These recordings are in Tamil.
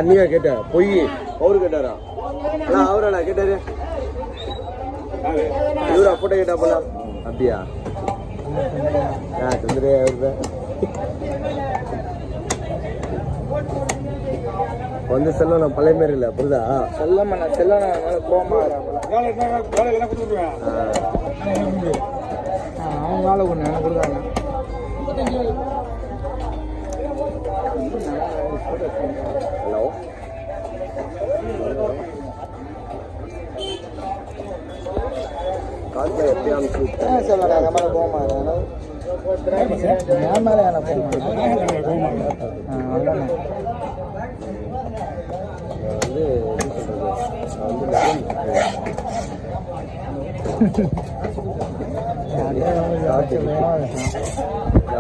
நீங்க கேட்ட பொய் அவரு கேட்டாரா? அவராடா கேட்டாரு. இவரா போட்டோ கேட்டா போல. அப்படியா? சந்திரே அவரு வந்து செல்லம் பழைய மாரி இல்லை புரியுதா? செல்லம் கோமா அவங்களால ஒன்று எனக்கு கொடுத்தாங்க. ஹலோ காட்டில் எப்படி அனுப்பிச்சு சொல்லலாம். அந்த மாதிரி கோமா என் மேலே எனக்கு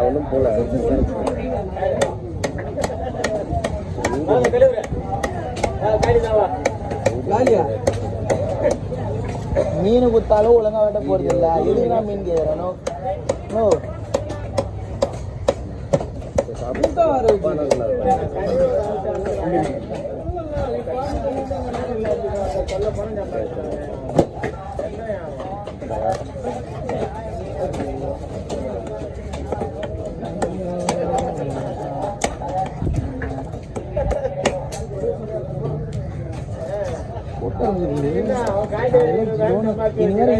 ஒன்றும் போல மீன் குத்தாலும் ஒழுங்கா வெட்ட போறது இல்லை. இதுதான் மீன் கேட்கறோம்.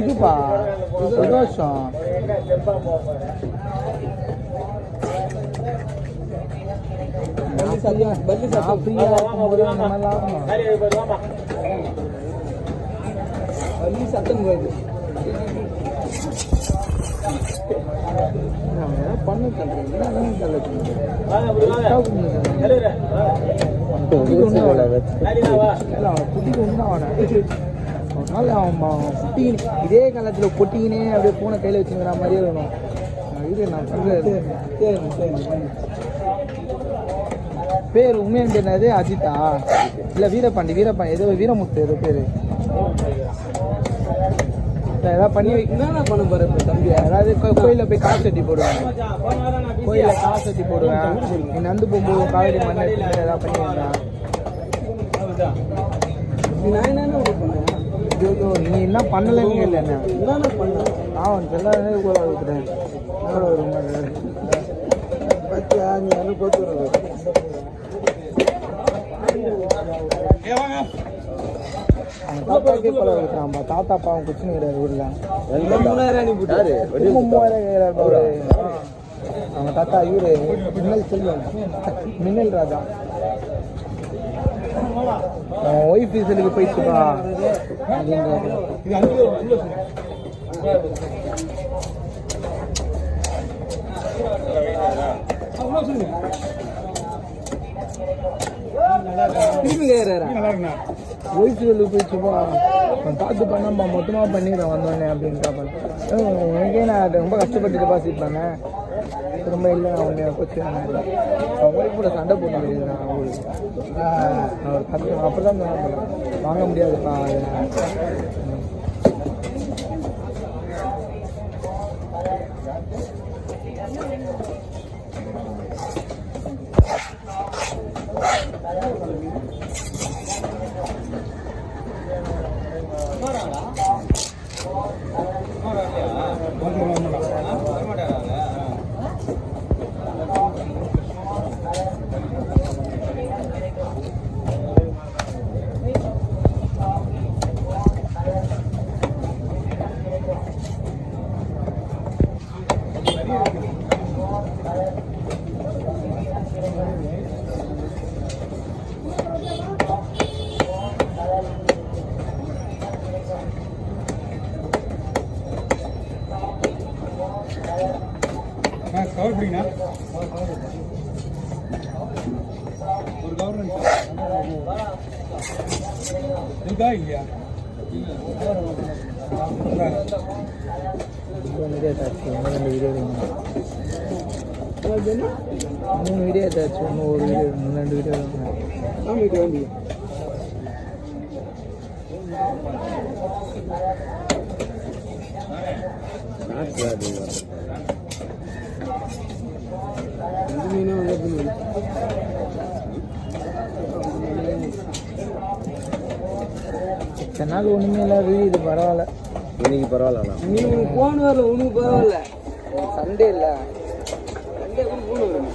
இதுப்பா சந்தோஷம். சத்தம் போயிடுது பண்ணு இதே காலத்துல பொட்டிக்கினே அப்படியே பூனை கையில வச்சுங்கிற மாதிரியே வேணும். இது நான் பண்றது. பேர் உண்மையான பேர் என்னது? அஜித்தா இல்ல வீரபாண்டி? ஏதோ வீரமுத்து ஏதோ பேரு. ஏதாவது பண்ணி பண்ண போற தம்பி. அதாவது கோயிலில் போய் காசு கட்டி போடுவேன். கோயிலில் காசு கட்டி போடுவேன். நீ நந்து போகும்போது காவேரி மண் எடுத்து ஏதாவது பண்ணி வந்தேன். நீ என்ன பண்ணலன்னு இல்லை. என்ன பண்ண நான் உனக்கு எல்லாருமே கூட வைக்கிறேன். நீ அனுப்பி தாத்தாக்கே பல இருக்கிறான்பா. தாத்தா பாவம் குச்சின்னு கிடையாது ஊர்ல. 3000 அவங்க தாத்தா இவரு மின்னல் செல்வம், மின்னல் ராஜா. ஒய்ஃப் ஃபீஸலுக்கு போயிடுச்சுப்பா அப்படின்றாரு. திரும்பி கேட்குறாரா? ஒய்ஃப் ஃபீஸலுக்கு போயிடுச்சுப்பா பார்த்து பண்ணாம்பா மொத்தமாக பண்ணிடுறேன் வந்தோடனே அப்படின்ட்டு. உனக்கே நான் ரொம்ப கஷ்டப்பட்டு டெபாசிட் பண்ணேன். திரும்ப இல்லை நான் உன்னை போச்சு. அவன் ஒய்ஃப் கூட சண்டை போட்டு முடியுதுண்ணா. அவர் கஷ்டம் அப்போ தான் வாங்க முடியாதுப்பா. இருக்கா இல்லையா? மூணு வீடியோ ஏதாச்சு ஒன்று ஒரு வீடியோ 2 வீடியோ வேண்டி இத்தனை நாள் ஒன்றுமே இல்லாது இது பரவாயில்ல. இன்னைக்கு பரவாயில்ல. நீ உனக்கு ஃபோன் வரல, உனக்கு பரவாயில்ல. சண்டே இல்லை, சண்டே ஃபோன் வரும்.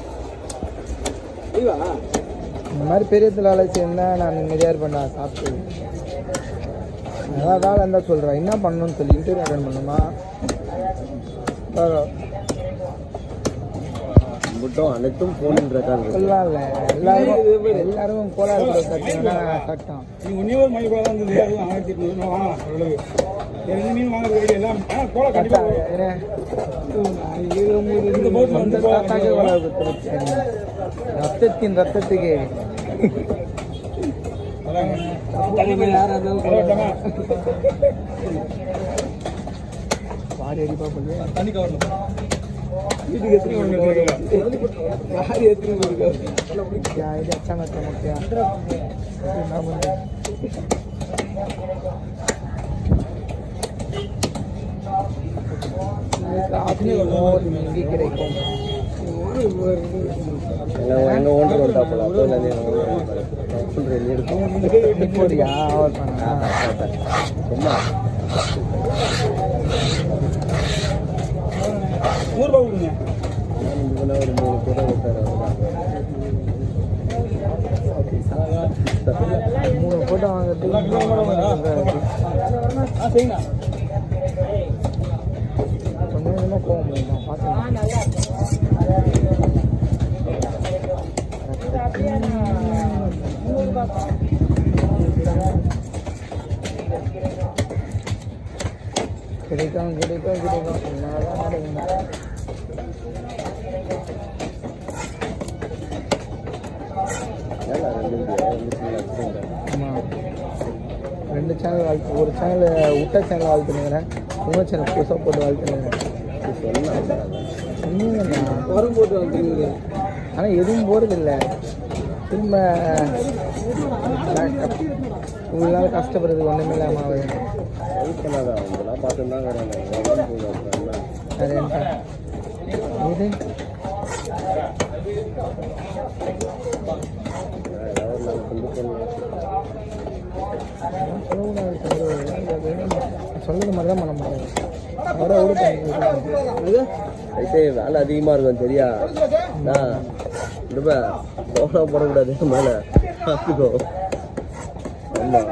இந்த மாதிரி பெரிய தொழிலாளி சேர்ந்தா நான் நிம்மதியாக இருப்பேன்டா சாப்பிட்டு. நல்லா வேலை இருந்தால் சொல்கிறேன், என்ன பண்ணணும்னு சொல்லி இன்டர்வியூ அட்டன் பண்ணுமா மட்டும் அனைத்தும் ஃபோன் ரெக்கார்டு சொல்லலாம். இல்லை எல்லாரும் கோலாறு கட்டினா கட்டான். ரத்தத்தின் ரத்தத்துக்கு பாடி அடிப்பா பண்ணி தண்ணி கவர்ல வீட்டுக்கு எத்தனை இது அச்சாங்க முக்கியா இங்கே கிடைக்கும். எங்கள் ஓனர் வந்தா போல போறியா அவர் பண்ண சும்மா ஒரு 3 பேரை வைப்பாரு. 3 போட்டோ வாங்குறதுக்கு கொஞ்சம் கொஞ்சமாக போக முடியும். பார்த்தேன் கிடைக்கும் கிடைக்கும் கிடைக்கும் என்னதான் நடக்குங்க. ஆமாம், 2 சேனல் வாழ்த்து, ஒரு சேனல் விட்ட சேனல் வாழ்த்துனுங்கிறேன், இன்னொரு சேனல் புதுசாக போட்டு வாழ்த்துனுங்கிறேன். சொன்னீங்கண்ணா வரும் போட்டு வாழ்த்துங்க. ஆனால் எதுவும் போகிறதில்லை. திரும்ப இவ்வளோ நாள் கஷ்டப்படுறதுக்கு ஒன்றுமே இல்லாமல் ஆகுது. பார்த்துதான் இது சொல்லுற மாதிரி தான் பண்ண முடியாது. வேலை அதிகமாக இருக்கும் தெரியா? லோனா போடக்கூடாது மேலே பார்த்துக்கோ. ஆமாம்